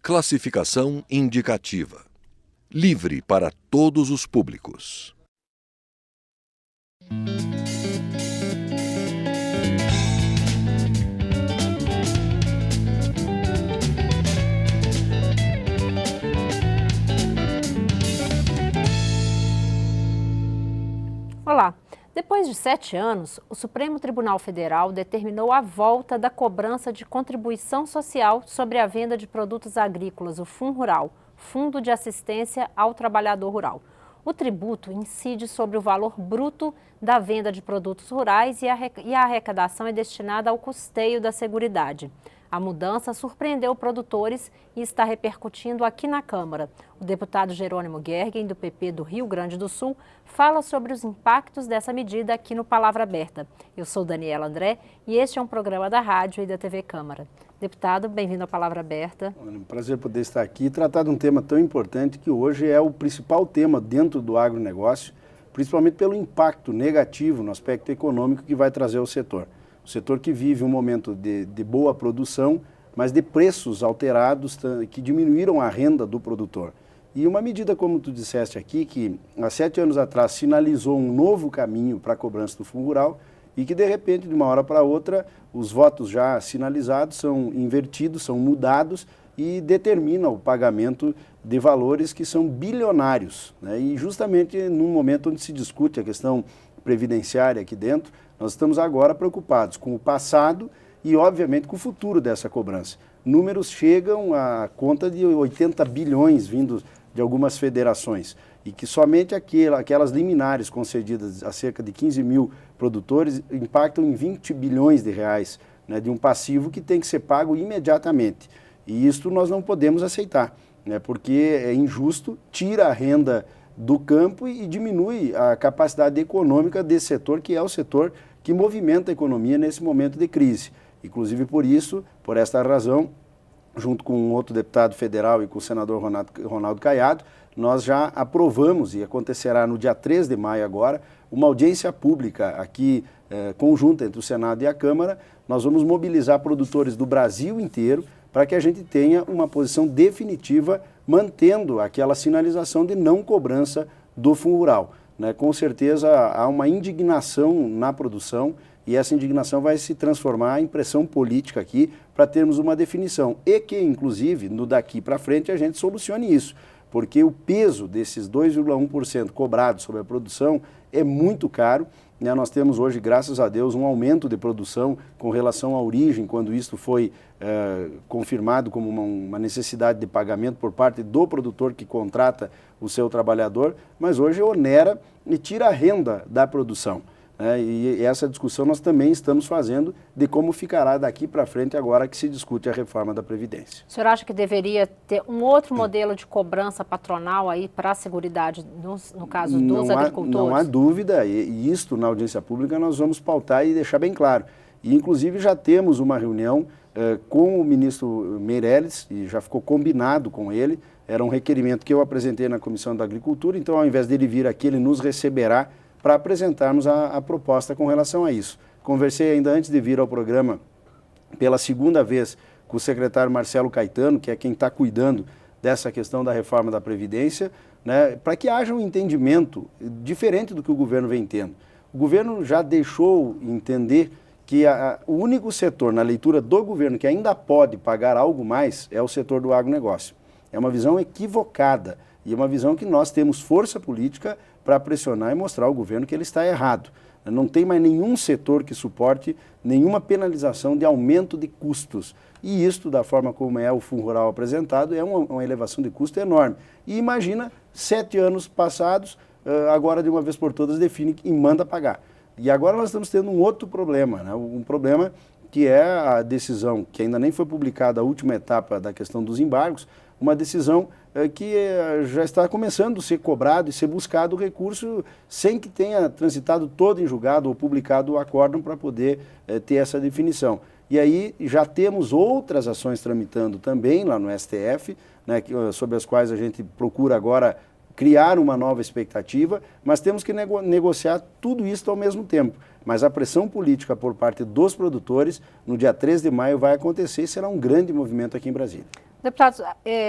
Classificação indicativa. Livre para todos os públicos. Olá! Depois de 7 anos, o Supremo Tribunal Federal determinou a volta da cobrança de contribuição social sobre a venda de produtos agrícolas, o FUNRURAL, Fundo de Assistência ao Trabalhador Rural. O tributo incide sobre o valor bruto da venda de produtos rurais e a arrecadação é destinada ao custeio da Seguridade. A mudança surpreendeu produtores e está repercutindo aqui na Câmara. O deputado Jerônimo Gergen, do PP do Rio Grande do Sul, fala sobre os impactos dessa medida aqui no Palavra Aberta. Eu sou Daniela André e este é um programa da Rádio e da TV Câmara. Deputado, bem-vindo à Palavra Aberta. É um prazer poder estar aqui e tratar de um tema tão importante que hoje é o principal tema dentro do agronegócio, principalmente pelo impacto negativo no aspecto econômico que vai trazer ao setor. O setor que vive um momento de boa produção, mas de preços alterados que diminuíram a renda do produtor. E uma medida, como tu disseste aqui, que há 7 anos atrás sinalizou um novo caminho para a cobrança do Fundo Rural e que, de repente, de uma hora para outra, os votos já sinalizados são invertidos, são mudados e determina o pagamento de valores que são bilionários, né? E justamente num momento onde se discute a questão previdenciária aqui dentro, nós estamos agora preocupados com o passado e, obviamente, com o futuro dessa cobrança. Números chegam à conta de 80 bilhões vindos de algumas federações e que somente aquelas liminares concedidas a cerca de 15 mil produtores impactam em 20 bilhões de reais, né, de um passivo que tem que ser pago imediatamente. E isso nós não podemos aceitar, né, porque é injusto, tira a renda do campo e diminui a capacidade econômica desse setor, que é o setor que movimenta a economia nesse momento de crise. Inclusive por isso, por esta razão, junto com um outro deputado federal e com o senador Ronaldo Caiado, nós já aprovamos, e acontecerá no dia 3 de maio agora, uma audiência pública aqui, conjunta entre o Senado e a Câmara. Nós vamos mobilizar produtores do Brasil inteiro para que a gente tenha uma posição definitiva, mantendo aquela sinalização de não cobrança do Fundo Rural, né? Com certeza há uma indignação na produção e essa indignação vai se transformar em pressão política aqui para termos uma definição e que, inclusive, no daqui para frente a gente solucione isso, porque o peso desses 2,1% cobrados sobre a produção é muito caro, né? Nós temos hoje, graças a Deus, um aumento de produção com relação à origem, quando isto foi confirmado como uma necessidade de pagamento por parte do produtor que contrata o seu trabalhador, mas hoje onera e tira a renda da produção. E essa discussão nós também estamos fazendo de como ficará daqui para frente agora que se discute a reforma da Previdência. O senhor acha que deveria ter um outro modelo de cobrança patronal aí para a Seguridade, no caso dos agricultores? Não há dúvida, e isto na audiência pública nós vamos pautar e deixar bem claro. E inclusive já temos uma reunião com o ministro Meirelles, e já ficou combinado com ele, era um requerimento que eu apresentei na Comissão da Agricultura, então ao invés dele vir aqui, ele nos receberá para apresentarmos a proposta com relação a isso. Conversei ainda antes de vir ao programa pela segunda vez com o secretário Marcelo Caetano, que é quem está cuidando dessa questão da reforma da Previdência, né, para que haja um entendimento diferente do que o governo vem tendo. O governo já deixou entender que o único setor na leitura do governo que ainda pode pagar algo mais é o setor do agronegócio. É uma visão equivocada e é uma visão que nós temos força política para pressionar e mostrar ao governo que ele está errado. Não tem mais nenhum setor que suporte nenhuma penalização de aumento de custos. E isto, da forma como é o Fundo Rural apresentado, é uma elevação de custo enorme. E imagina, 7 anos passados, agora de uma vez por todas define e manda pagar. E agora nós estamos tendo um outro problema, né? Um problema que é a decisão, que ainda nem foi publicada a última etapa da questão dos embargos, uma decisão que já está começando a ser cobrado e ser buscado o recurso sem que tenha transitado todo em julgado ou publicado o acórdão para poder ter essa definição. E aí já temos outras ações tramitando também lá no STF, né, sobre as quais a gente procura agora criar uma nova expectativa, mas temos que negociar tudo isso ao mesmo tempo. Mas a pressão política por parte dos produtores, no dia 3 de maio vai acontecer e será um grande movimento aqui em Brasília. Deputados,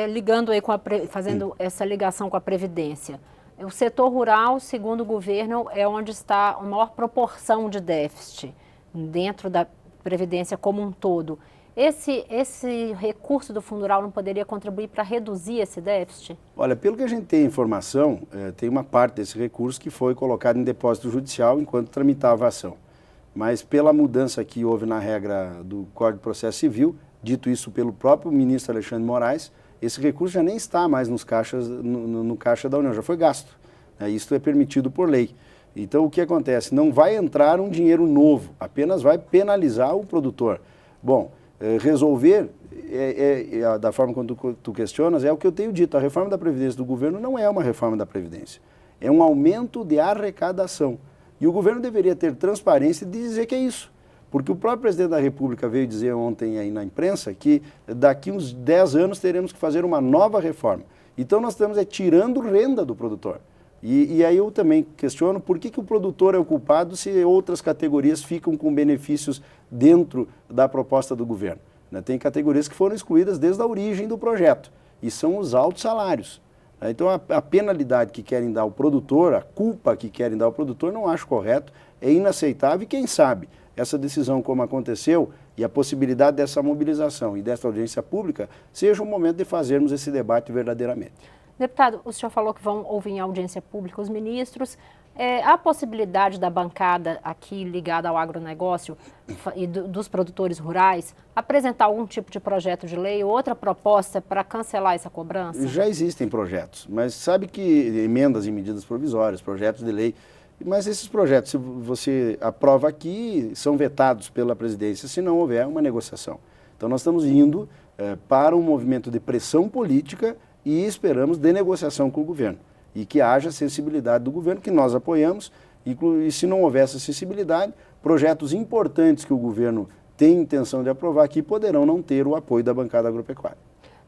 ligando aí fazendo essa ligação com a Previdência, o setor rural, segundo o governo, é onde está a maior proporção de déficit dentro da Previdência como um todo. Esse recurso do Fundo Rural não poderia contribuir para reduzir esse déficit? Olha, pelo que a gente tem informação, tem uma parte desse recurso que foi colocado em depósito judicial enquanto tramitava a ação. Mas pela mudança que houve na regra do Código de Processo Civil, dito isso pelo próprio ministro Alexandre de Moraes, esse recurso já nem está mais no caixa da União, já foi gasto. Isso é permitido por lei. Então o que acontece? Não vai entrar um dinheiro novo, apenas vai penalizar o produtor. Bom, resolver, da forma como tu questionas, é o que eu tenho dito, a reforma da Previdência do governo não é uma reforma da Previdência, é um aumento de arrecadação. E o governo deveria ter transparência de dizer que é isso. Porque o próprio presidente da República veio dizer ontem aí na imprensa que daqui uns 10 anos teremos que fazer uma nova reforma. Então nós estamos tirando renda do produtor. E aí eu também questiono por que o produtor é o culpado se outras categorias ficam com benefícios dentro da proposta do governo. Tem categorias que foram excluídas desde a origem do projeto, e são os altos salários. Então a penalidade que querem dar ao produtor, a culpa que querem dar ao produtor, não acho correto, é inaceitável e quem sabe essa decisão como aconteceu e a possibilidade dessa mobilização e dessa audiência pública seja o momento de fazermos esse debate verdadeiramente. Deputado, o senhor falou que vão ouvir em audiência pública os ministros. Há possibilidade da bancada aqui ligada ao agronegócio e dos produtores rurais apresentar algum tipo de projeto de lei ou outra proposta para cancelar essa cobrança? Já existem projetos, mas sabe que emendas e medidas provisórias, projetos de lei, mas esses projetos, se você aprova aqui, são vetados pela presidência se não houver uma negociação. Então nós estamos indo para um movimento de pressão política e esperamos de negociação com o governo. E que haja sensibilidade do governo, que nós apoiamos, e se não houver essa sensibilidade, projetos importantes que o governo tem intenção de aprovar aqui poderão não ter o apoio da bancada agropecuária.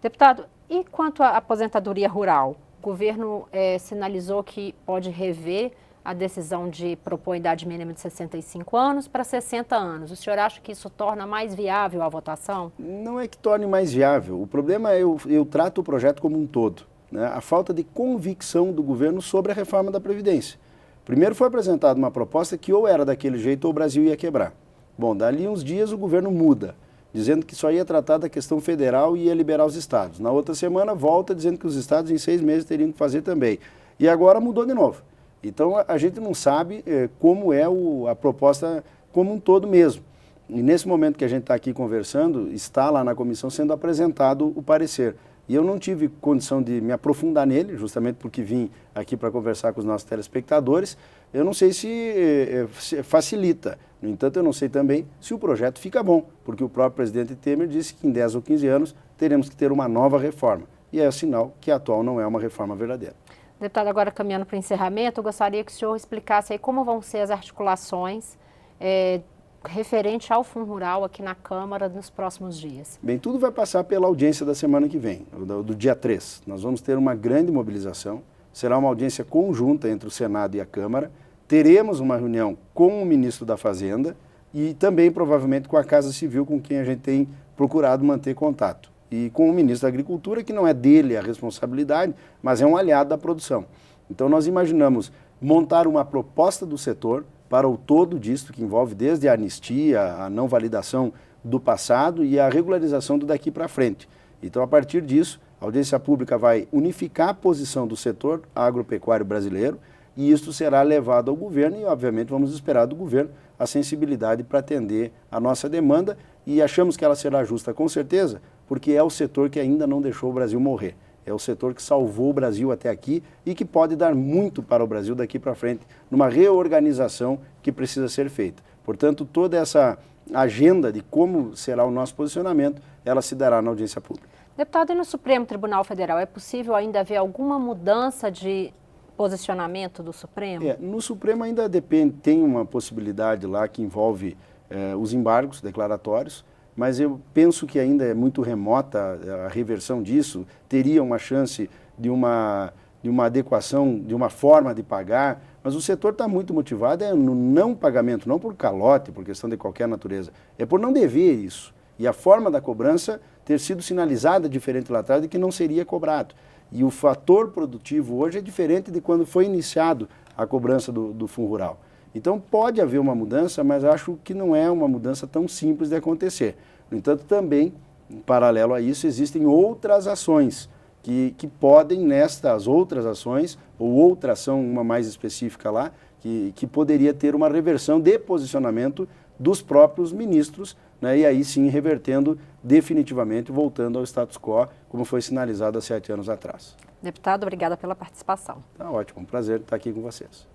Deputado, e quanto à aposentadoria rural? O governo sinalizou que pode rever a decisão de propor a idade mínima de 65 anos para 60 anos. O senhor acha que isso torna mais viável a votação? Não é que torne mais viável. O problema é eu trato o projeto como um todo. A falta de convicção do governo sobre a reforma da Previdência. Primeiro foi apresentada uma proposta que ou era daquele jeito ou o Brasil ia quebrar. Bom, dali uns dias o governo muda, dizendo que só ia tratar da questão federal e ia liberar os estados. Na outra semana volta dizendo que os estados em 6 meses teriam que fazer também. E agora mudou de novo. Então a gente não sabe como é a proposta como um todo mesmo. E nesse momento que a gente está aqui conversando, está lá na comissão sendo apresentado o parecer. E eu não tive condição de me aprofundar nele, justamente porque vim aqui para conversar com os nossos telespectadores. Eu não sei se facilita. No entanto, eu não sei também se o projeto fica bom, porque o próprio presidente Temer disse que em 10 ou 15 anos teremos que ter uma nova reforma. E é o sinal que a atual não é uma reforma verdadeira. Deputado, agora caminhando para o encerramento, eu gostaria que o senhor explicasse aí como vão ser as articulações referente ao Fundo Rural aqui na Câmara nos próximos dias. Bem, tudo vai passar pela audiência da semana que vem, do dia 3. Nós vamos ter uma grande mobilização, será uma audiência conjunta entre o Senado e a Câmara, teremos uma reunião com o ministro da Fazenda e também provavelmente com a Casa Civil, com quem a gente tem procurado manter contato. E com o ministro da Agricultura, que não é dele a responsabilidade, mas é um aliado da produção. Então nós imaginamos montar uma proposta do setor para o todo disto, que envolve desde a anistia, a não validação do passado e a regularização do daqui para frente. Então, a partir disso, a audiência pública vai unificar a posição do setor agropecuário brasileiro e isso será levado ao governo e, obviamente, vamos esperar do governo a sensibilidade para atender a nossa demanda e achamos que ela será justa, com certeza, porque é o setor que ainda não deixou o Brasil morrer. É o setor que salvou o Brasil até aqui e que pode dar muito para o Brasil daqui para frente, numa reorganização que precisa ser feita. Portanto, toda essa agenda de como será o nosso posicionamento, ela se dará na audiência pública. Deputado, e no Supremo Tribunal Federal, é possível ainda haver alguma mudança de posicionamento do Supremo? No Supremo ainda tem uma possibilidade lá que envolve os embargos declaratórios, mas eu penso que ainda é muito remota a reversão disso, teria uma chance de uma adequação, de uma forma de pagar, mas o setor está muito motivado no não pagamento, não por calote, por questão de qualquer natureza, é por não dever isso. E a forma da cobrança ter sido sinalizada diferente lá atrás de que não seria cobrado. E o fator produtivo hoje é diferente de quando foi iniciado a cobrança do Fundo Rural. Então pode haver uma mudança, mas acho que não é uma mudança tão simples de acontecer. No entanto, também, em paralelo a isso, existem outras ações que podem, nestas outras ações, ou outra ação, uma mais específica lá, que poderia ter uma reversão de posicionamento dos próprios ministros, né, e aí sim revertendo definitivamente, voltando ao status quo, como foi sinalizado há 7 anos atrás. Deputado, obrigada pela participação. Tá ótimo, um prazer estar aqui com vocês.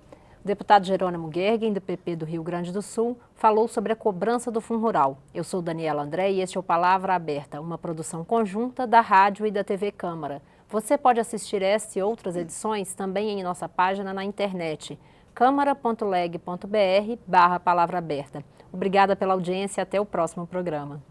O deputado Jerônimo Gergen, do PP do Rio Grande do Sul, falou sobre a cobrança do Fundo Rural. Eu sou Daniela André e este é o Palavra Aberta, uma produção conjunta da Rádio e da TV Câmara. Você pode assistir esta e outras edições também em nossa página na internet, câmara.leg.br/palavra aberta. Obrigada pela audiência e até o próximo programa.